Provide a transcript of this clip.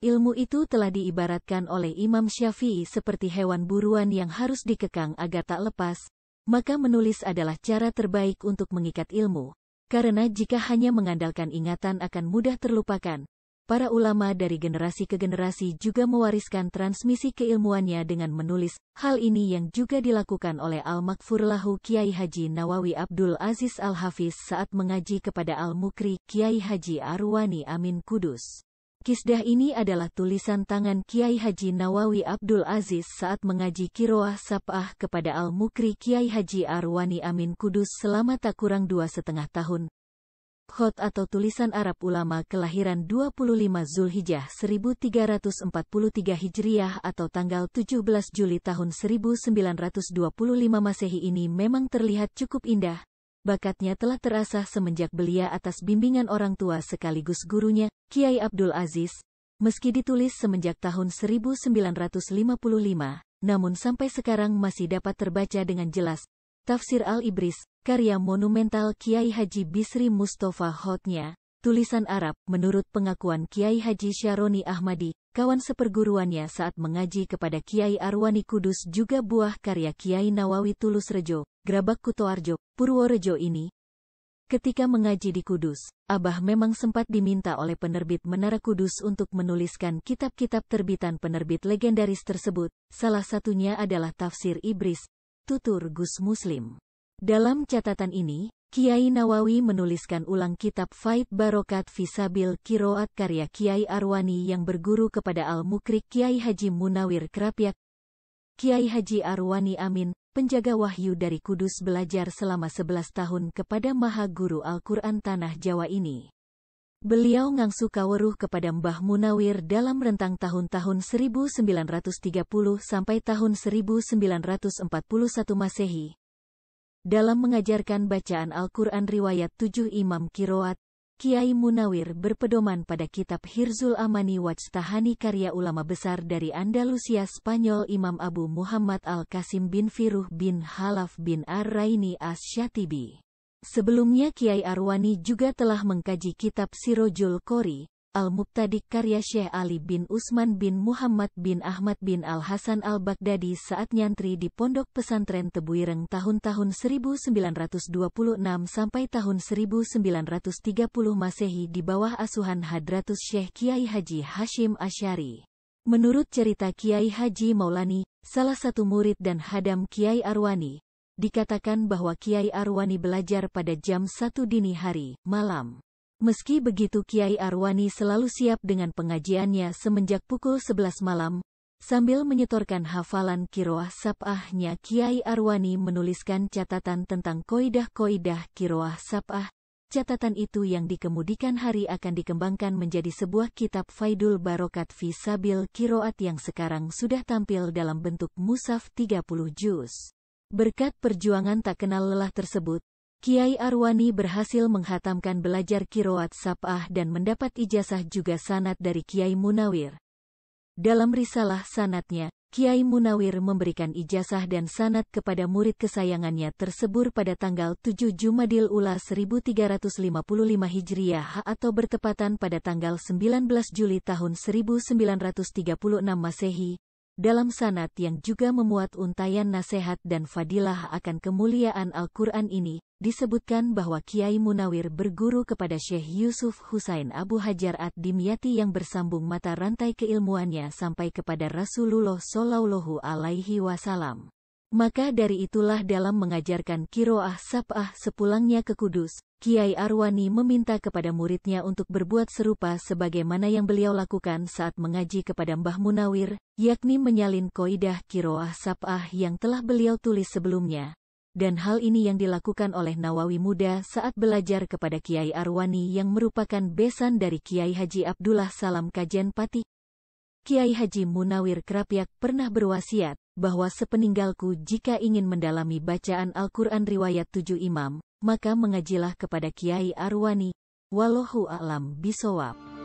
Ilmu itu telah diibaratkan oleh Imam Syafi'i seperti hewan buruan yang harus dikekang agar tak lepas, maka menulis adalah cara terbaik untuk mengikat ilmu, karena jika hanya mengandalkan ingatan akan mudah terlupakan. Para ulama dari generasi ke generasi juga mewariskan transmisi keilmuannya dengan menulis. Hal ini yang juga dilakukan oleh Al-Maghfur lahu Kiai Haji Nawawi Abdul Aziz Al-Hafiz saat mengaji kepada Al-Mukri Kiai Haji Arwani Amin Kudus. Kisdah ini adalah tulisan tangan Kiai Haji Nawawi Abdul Aziz saat mengaji Qiraah Sab'ah kepada Al-Mukri Kiai Haji Arwani Amin Kudus selama tak kurang 2,5 tahun. Khot atau tulisan Arab ulama kelahiran 25 Zulhijjah 1343 Hijriah atau tanggal 17 Juli tahun 1925 Masehi ini memang terlihat cukup indah. Bakatnya telah terasah semenjak belia atas bimbingan orang tua sekaligus gurunya, Kiai Abdul Aziz. Meski ditulis semenjak tahun 1955, namun sampai sekarang masih dapat terbaca dengan jelas. Tafsir Al-Ibris, karya monumental Kiai Haji Bisri Mustafa Khotnya, tulisan Arab, menurut pengakuan Kiai Haji Syaroni Ahmadi, kawan seperguruannya saat mengaji kepada Kiai Arwani Kudus juga buah karya Kiai Nawawi Tulus Rejo, Grabak Kutoarjo, Purworejo ini. Ketika mengaji di Kudus, Abah memang sempat diminta oleh penerbit Menara Kudus untuk menuliskan kitab-kitab terbitan penerbit legendaris tersebut, salah satunya adalah Tafsir Ibris, tutur Gus Muslim. Dalam catatan ini, Kiai Nawawi menuliskan ulang kitab Faid Barokat Fisabil Qiraat karya Kiai Arwani yang berguru kepada Al-Mukrik Kiai Haji Munawir Krapyak. Kiai Haji Arwani Amin, penjaga wahyu dari Kudus belajar selama 11 tahun kepada Maha Guru Al-Quran Tanah Jawa ini. Beliau ngangsu kaweruh kepada Mbah Munawir dalam rentang tahun-tahun 1930 sampai tahun 1941 Masehi. Dalam mengajarkan bacaan Al-Quran riwayat 7 Imam Qiraat, Kiai Munawir berpedoman pada kitab Hirzul Amani Wajtahani karya ulama besar dari Andalusia Spanyol Imam Abu Muhammad Al-Qasim bin Firuh bin Halaf bin Ar-Raini Asy-Syatibi. Sebelumnya Kiai Arwani juga telah mengkaji kitab Sirojul Qori, Al-Mubtadik karya Syekh Ali bin Usman bin Muhammad bin Ahmad bin Al-Hasan Al-Baghdadi saat nyantri di Pondok Pesantren Tebuireng tahun-tahun 1926 sampai tahun 1930 Masehi di bawah asuhan Hadratus Syekh Kiai Haji Hashim Asy'ari. Menurut cerita Kiai Haji Maulani, salah satu murid dan hadam Kiai Arwani, dikatakan bahwa Kiai Arwani belajar pada jam 1 dini hari, malam. Meski begitu Kiai Arwani selalu siap dengan pengajiannya semenjak pukul 11 malam. Sambil menyetorkan hafalan Qiraah Sab'ahnya, Kiai Arwani menuliskan catatan tentang koidah-koidah Qiraah Sab'ah. Catatan itu yang dikemudikan hari akan dikembangkan menjadi sebuah kitab Faidul Barokat fi Sabil Qiraat yang sekarang sudah tampil dalam bentuk mushaf 30 juz. Berkat perjuangan tak kenal lelah tersebut, Kiai Arwani berhasil menghatamkan belajar Qiraat Sab'ah dan mendapat ijazah juga sanad dari Kiai Munawir. Dalam risalah sanadnya, Kiai Munawir memberikan ijazah dan sanad kepada murid kesayangannya tersebut pada tanggal 7 Jumadil Ula 1355 Hijriah atau bertepatan pada tanggal 19 Juli tahun 1936 Masehi. Dalam sanad yang juga memuat untayan nasihat dan fadilah akan kemuliaan Al-Quran ini, disebutkan bahwa Kiai Munawir berguru kepada Syekh Yusuf Husain Abu Hajar Ad-Dimyati yang bersambung mata rantai keilmuannya sampai kepada Rasulullah Shallallahu Alaihi Wasallam. Maka dari itulah dalam mengajarkan Qiraah Sab'ah sepulangnya ke Kudus, Kiai Arwani meminta kepada muridnya untuk berbuat serupa sebagaimana yang beliau lakukan saat mengaji kepada Mbah Munawir, yakni menyalin koidah Qiraah Sab'ah yang telah beliau tulis sebelumnya. Dan hal ini yang dilakukan oleh Nawawi muda saat belajar kepada Kiai Arwani yang merupakan besan dari Kiai Haji Abdullah Salam Kajen Pati. Kiai Haji Munawir Krapyak pernah berwasiat bahwa sepeninggalku jika ingin mendalami bacaan Al-Quran riwayat 7 imam, maka mengajilah kepada Kiai Arwani. Wallahu a'lam bishawab.